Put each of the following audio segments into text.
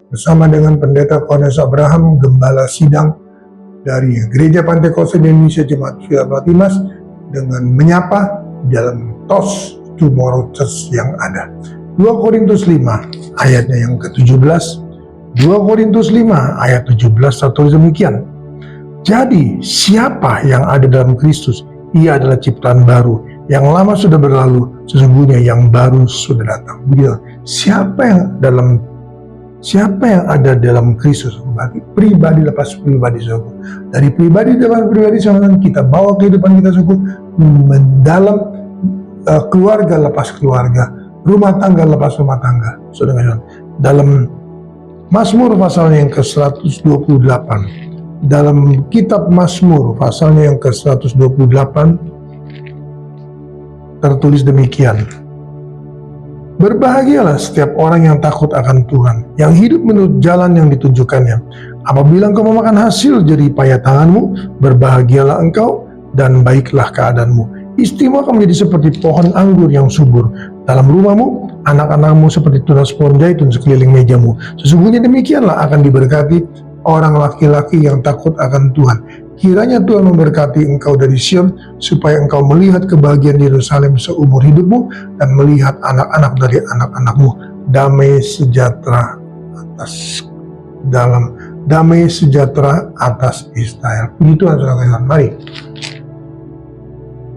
bersama dengan Pendeta Cornelius Abraham, Gembala Sidang dari Gereja Pantai Kosta Indonesia Jemaat Firman Timas, dengan menyapa dalam TOS Tomorrow Church yang ada. 2 Korintus 5 ayatnya yang ke-17. 2 Korintus 5 ayat 17 tertulis demikian. Jadi siapa yang ada dalam Kristus, ia adalah ciptaan baru. Yang lama sudah berlalu, sesungguhnya yang baru sudah datang. Begitu. Siapa yang ada dalam Kristus, berarti pribadi lepas pribadi, saudara. Dari pribadi lepas pribadi, saudara, kita bawa kehidupan kita, saudara, mendalam keluarga lepas keluarga, rumah tangga lepas rumah tangga, saudara. Dalam Mazmur pasalnya yang ke-128, dalam kitab Mazmur pasalnya yang ke-128 tertulis demikian. Berbahagialah setiap orang yang takut akan Tuhan, yang hidup menurut jalan yang ditunjukkannya. Apabila engkau memakan hasil jerih payah tanganmu, berbahagialah engkau dan baiklah keadaanmu. Istrimu akan menjadi seperti pohon anggur yang subur dalam rumahmu, anak-anakmu seperti tunas pohon zaitun sekeliling mejamu. Sesungguhnya demikianlah akan diberkati orang laki-laki yang takut akan Tuhan. Kiranya Tuhan memberkati engkau dari Sion, supaya engkau melihat kebahagiaan Yerusalem seumur hidupmu, dan melihat anak-anak dari anak-anakmu. Damai sejahtera atas Israel. Puji Tuhan, saudara-saudara. Mari.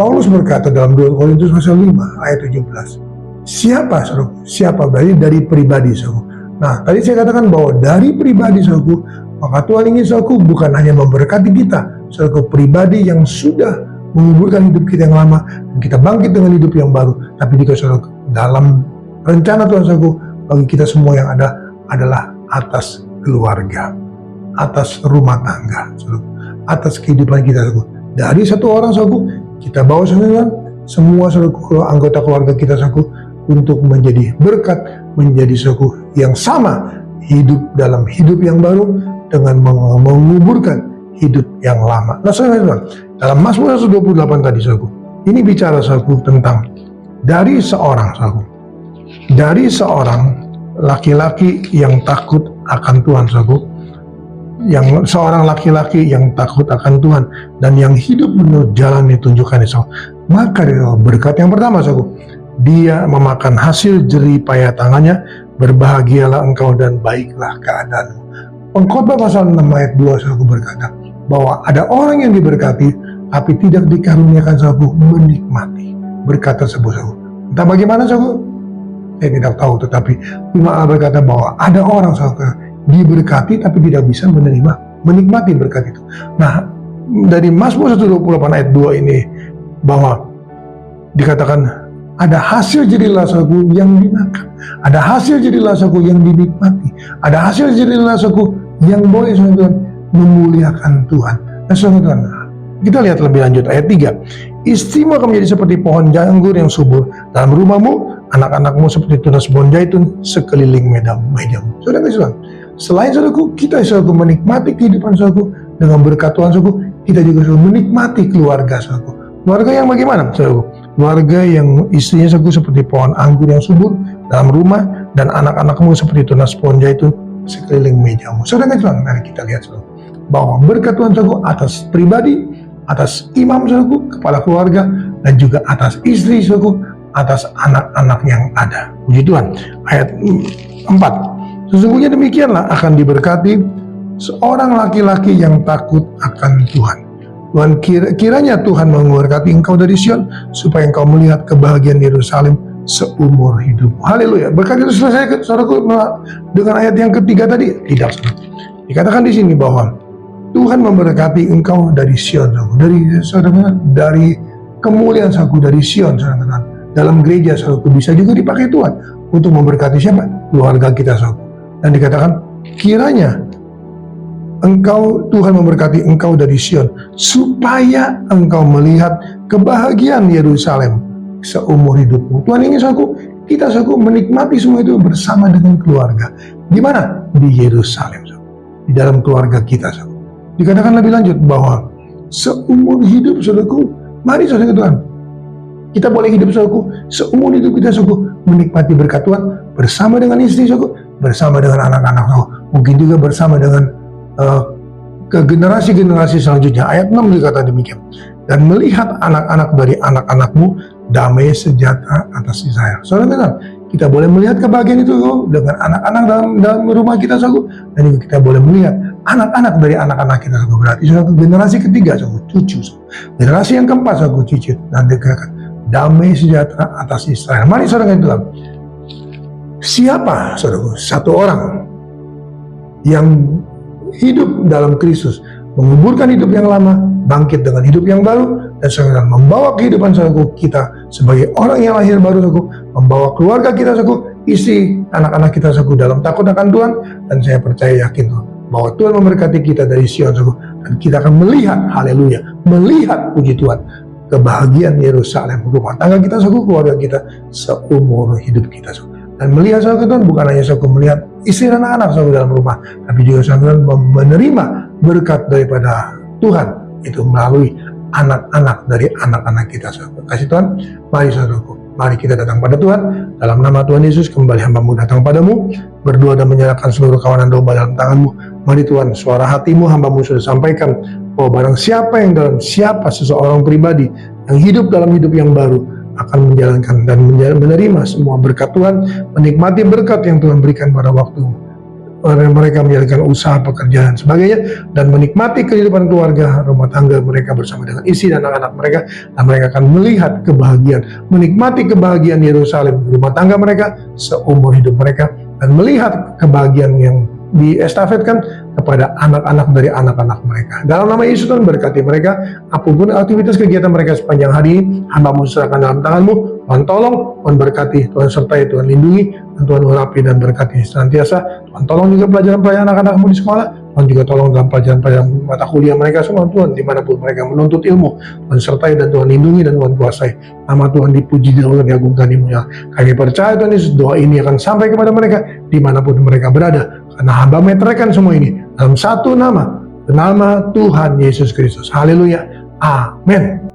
Paulus berkata dalam 2 Korintus pasal 5 ayat 17. Siapa, saudara? Siapa? Berarti dari pribadi, saudara. Nah, tadi saya katakan bahwa dari pribadi, saudara, maka Tuhan ingin, saudara, bukan hanya memberkati kita, saudara, pribadi yang sudah menguburkan hidup kita yang lama, dan kita bangkit dengan hidup yang baru, tapi juga, saudara, dalam rencana Tuhan, saudara, bagi kita semua yang ada adalah atas keluarga, atas rumah tangga, saudara, atas kehidupan kita, saudara. Dari satu orang, saudara, kita bawa, saudara, semua, saudara, anggota keluarga kita, saudara, untuk menjadi berkat, menjadi, saudara, yang sama, hidup dalam hidup yang baru, dengan menguburkan hidup yang lama. Nah, saudara, dalam Mazmur 128 tadi, saudara, ini bicara, saudara, tentang dari seorang laki-laki yang takut akan Tuhan, saudara, seorang laki-laki yang takut akan Tuhan dan yang hidup menurut jalan yang ditunjukkan, saudara. Maka berkat yang pertama, saudara, dia memakan hasil jerih payah tangannya, berbahagialah engkau dan baiklah keadaanmu. Pengkhotbah pasal 6 ayat 2, saudara, berkata bahwa ada orang yang diberkati tapi tidak dikaruniakan, saudara, menikmati berkat tersebut, saudara. Entah bagaimana, saudara, saya tidak tahu, tetapi Allah berkata bahwa ada orang, saudara, diberkati tapi tidak bisa menikmati berkat itu. Nah, dari Mazmur 128 ayat 2 ini bahwa dikatakan ada hasil jadilah, saudara, yang dimakan, ada hasil jadilah, saudara, yang dinikmati, ada hasil jadilah, saudara, yang boleh, saudara, memuliakan Tuhan. Nah, saudara, kita lihat lebih lanjut ayat 3. Istrimu akan menjadi seperti pohon anggur yang subur dalam rumahmu, anak-anakmu seperti tunas pohon zaitun sekeliling mejamu. Saudara, selain, saudara, kita, saudara, menikmati kehidupan, saudara, dengan berkat Tuhan, saudara, kita juga, saudara, menikmati keluarga, saudara. Keluarga yang bagaimana, saudara? Keluarga yang istrinya, saudara, seperti pohon anggur yang subur dalam rumah, dan anak-anakmu seperti tunas pohon zaitun sekeliling mejamu. Saudara, mari kita lihat, saudara, bahwa berkat Tuhan, saudara, atas pribadi, atas imam, saudara, kepala keluarga, dan juga atas istri, saudara, atas anak-anak yang ada. Puji Tuhan. Ayat 4. Sesungguhnya demikianlah akan diberkati seorang laki-laki yang takut akan Tuhan. Kiranya Tuhan memberkati engkau dari Sion, supaya engkau melihat kebahagiaan Yerusalem seumur hidup. Haleluya. Berkat itu selesai, saudaraku, dengan ayat yang ketiga tadi? Tidak, saudara. Dikatakan di sini bahwa Tuhan memberkati engkau dari Sion, dari kemuliaan, saudara, dari Sion, saudara. Dalam gereja, saudara, bisa juga dipakai Tuhan untuk memberkati siapa? Keluarga kita, saudara. Dan dikatakan kiranya Tuhan memberkati engkau dari Sion, supaya engkau melihat kebahagiaan Yerusalem seumur hidupmu. Tuhan ingin, saudaraku, kita, saudaraku, menikmati semua itu bersama dengan keluarga. Di mana? Di Yerusalem, saudaraku. Di dalam keluarga kita, saudaraku. Dikatakan lebih lanjut bahwa seumur hidup, saudaraku, mari, saudara Tuhan, kita boleh hidup, saudaraku, seumur hidup kita, saudaraku, menikmati berkat Tuhan bersama dengan istri, saudaraku, bersama dengan anak-anak saudaraku. Mungkin juga bersama dengan ke generasi-generasi selanjutnya. Ayat 6 dikatakan demikian. Dan melihat anak-anak dari anak-anakmu damai sejahtera atas Israel. Saudara dengar, kita boleh melihat kebahagiaan itu dengan anak-anak dalam rumah kita, saudara. Dan juga kita boleh melihat anak-anak dari anak-anak kita, saudara. Berarti saudara, generasi ketiga, saudara, cucu, saudara. Generasi yang keempat, saudara, cicit. Dan dikatakan damai sejahtera atas Israel. Mari saudara itu. Siapa, saudara, satu orang yang hidup dalam Kristus, menguburkan hidup yang lama, bangkit dengan hidup yang baru, dan saudara membawa kehidupan saudara kita sebagai orang yang lahir baru, saudara, membawa keluarga kita, saudara, isi anak-anak kita, saudara, dalam takut akan Tuhan. Dan saya percaya yakin bahwa Tuhan memberkati kita dari Sion, saudara, dan kita akan melihat, haleluya, melihat puji Tuhan, kebahagiaan Yerusalem, rumah tangga kita, saudara, keluarga kita seumur hidup kita, saudara. Dan melihat saudara Tuhan bukan hanya saudara melihat istri dan anak saudara dalam rumah, tapi juga saudara menerima berkat daripada Tuhan itu melalui anak-anak dari anak-anak kita, saudara. Kasih Tuhan, mari saudaraku, mari kita datang pada Tuhan dalam nama Tuhan Yesus. Kembali hamba-Mu datang padamu, berdoa dan menyerahkan seluruh kawanan domba dalam tangan-Mu. Mari Tuhan, suara hatimu hamba-Mu sudah sampaikan bahwa barang siapa yang dalam siapa seseorang pribadi yang hidup dalam hidup yang baru akan menjalankan dan menerima semua berkat Tuhan, menikmati berkat yang Tuhan berikan pada waktu mereka menjalankan usaha, pekerjaan, sebagainya, dan menikmati kehidupan keluarga, rumah tangga mereka bersama dengan istri dan anak-anak mereka, dan mereka akan melihat kebahagiaan, menikmati kebahagiaan Yerusalem, rumah tangga mereka, seumur hidup mereka, dan melihat kebahagiaan yang diestafetkan kepada anak-anak dari anak-anak mereka. Dalam nama Yesus Tuhan berkati mereka, apapun aktivitas kegiatan mereka sepanjang hari ini, hamba-Mu serahkan dalam tangan-Mu. Tuhan tolong, Tuhan berkati, Tuhan sertai, Tuhan lindungi, dan Tuhan urapi dan berkati senantiasa. Tuhan tolong juga pelajaran-pelajaran anak-anak-Mu di sekolah. Tuhan juga tolong dalam pelajaran-pelajaran mata kuliah mereka semua, Tuhan, dimanapun mereka menuntut ilmu, Tuhan sertai dan Tuhan lindungi dan Tuhan kuasai. Nama Tuhan dipuji, diagungkan, diagungkan, dimuliakan. Kami percaya Tuhan Yesus, doa ini akan sampai kepada mereka dimanapun mereka berada, karena hamba meteraikan semua ini dalam satu nama, nama Tuhan Yesus Kristus. Haleluya, amin.